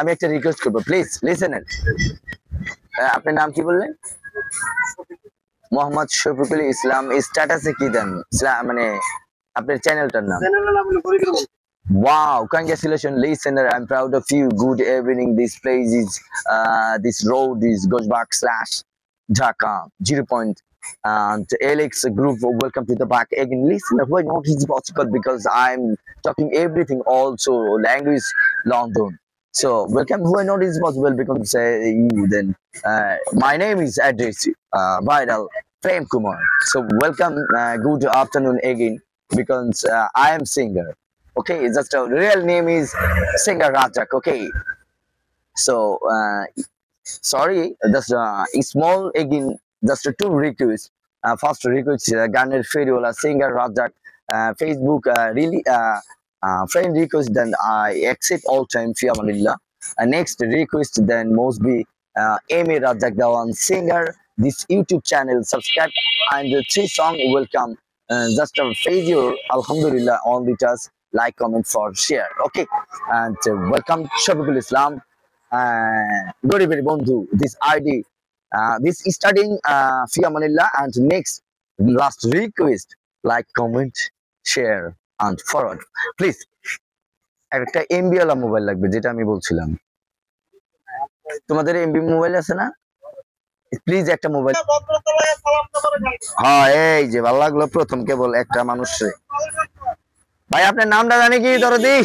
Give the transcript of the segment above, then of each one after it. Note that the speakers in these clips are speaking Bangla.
আমি একটা রিকোয়েস্ট করবো, প্লিজ লিসেন। আপনার নাম কি বললেন? মোহাম্মদ শফিকুল ইসলাম। স্ট্যাটাসে কি দেন? মানে আপনার চ্যানেলটার নাম? Wow, congratulations listener, I'm proud of you. Good evening. This place is this road is goes back slash Dhaka 0 point and Alex group. Welcome to the back again. Listener, why not is possible because I'm talking everything also language London. So welcome. Why not is possible because you then my name is address viral Prem Kumar. So welcome. Good afternoon again because I am singer. Okay, just a real name is Singer Rajak. Okay, so sorry, just small again, just two requests. First request, Garner Feriola Singer Rajak, Facebook really friend request. Then I accept all time Fiamanillah. Next request then must be Amy Rajak Dawan Singer. This YouTube channel subscribe and the 3 song welcome. Just a failure, Alhamdulillah, on the task. Like, comment, for share. Okay, and welcome Shafikul Islam. Good evening, Bondhu. This ID, this is studying Fiamanillah, and next last request, like, comment, share, and forward. Please, একটা এমবি ওয়ালা মোবাইল লাগবে, যেটা আমি বলছিলাম। তোমাদের এমবি মোবাইল আছে না? প্লিজ একটা মোবাইল। হ্যাঁ, এই যে ভালো লাগলো প্রথম কেবল একটা মানুষের। ভাই আপনার নামটা জানি কি দরদি?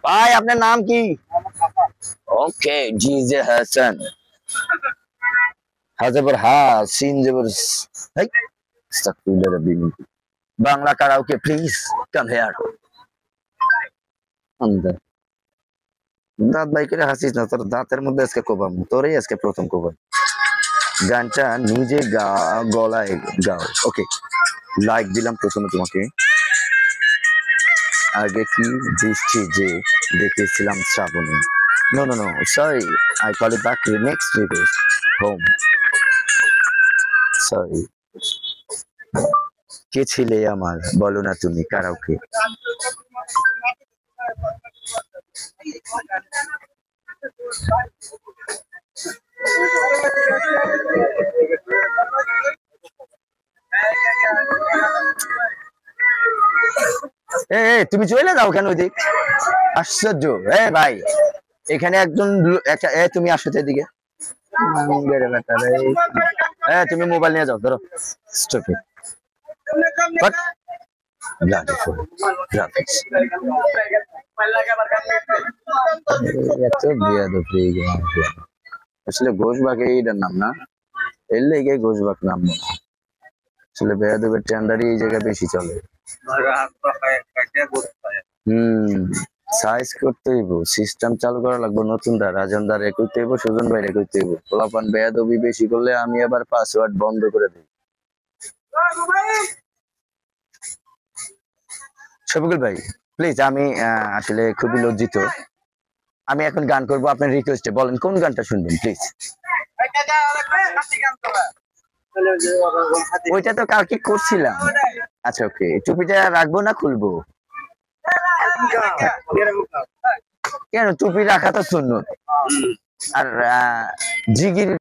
ভাই আপনার নাম কি? ওকে, জিজে হাসান। হাজার হা সিন জবর হাই আস্তাগফিরুল্লাহ রাব্বি। Bangla karaoke please come here. আন্দার দাঁত ভাই করে হাসিস না, তোর দাঁতের মধ্যে আজকে কোবাম, তোরই আজকে প্রথম কোবাম। গানটা নিজে গলায় গাও। ওকে, লাইক দিলাম প্রথমে তোমাকে। আগে কি বৃষ্টি যে দেখেছিলাম শ্রাবণে। No no no, sorry, I call it back to next request home. Sorry, কে ছিলে আমার বলো না তুমি কারাওকে। তুমি চলে যাও কেন ওইদিক? আশ্চর্য। ভাই এখানে একজন একটা তুমি আসো তো এদিকে। তুমি মোবাইল নিয়ে যাও, ধরো। স্টুপিড আসলে ঘোষবাগ এইটার নাম না, এর লেগে ঘোষবাগ নাম। আসলে বেয়াদবের টেন্ডারই এই জায়গায় বেশি চলে। সাইজ করতে হইব, সিস্টেম চালু করা লাগবে নতুনটা। রাজনদার করতে হইব, সুজন ভাইরে করতে হইব। পোলাপান বেয়াদবি বেশি করলে আমি আবার পাসওয়ার্ড বন্ধ করে দিই। শফিকুল ভাই প্লিজ, আমি আসলে খুবই লজ্জিত। আমি এখন গান করব আপনার রিকোয়েস্টে। বলেন কোন গানটা শুনবেন প্লিজ? ওইটা তো কালকে করছিলাম। আচ্ছা ওকে, টুপিটা রাখবো না খুলবো? কেন, টুপি রাখা তো সুন্নত। আর জিগির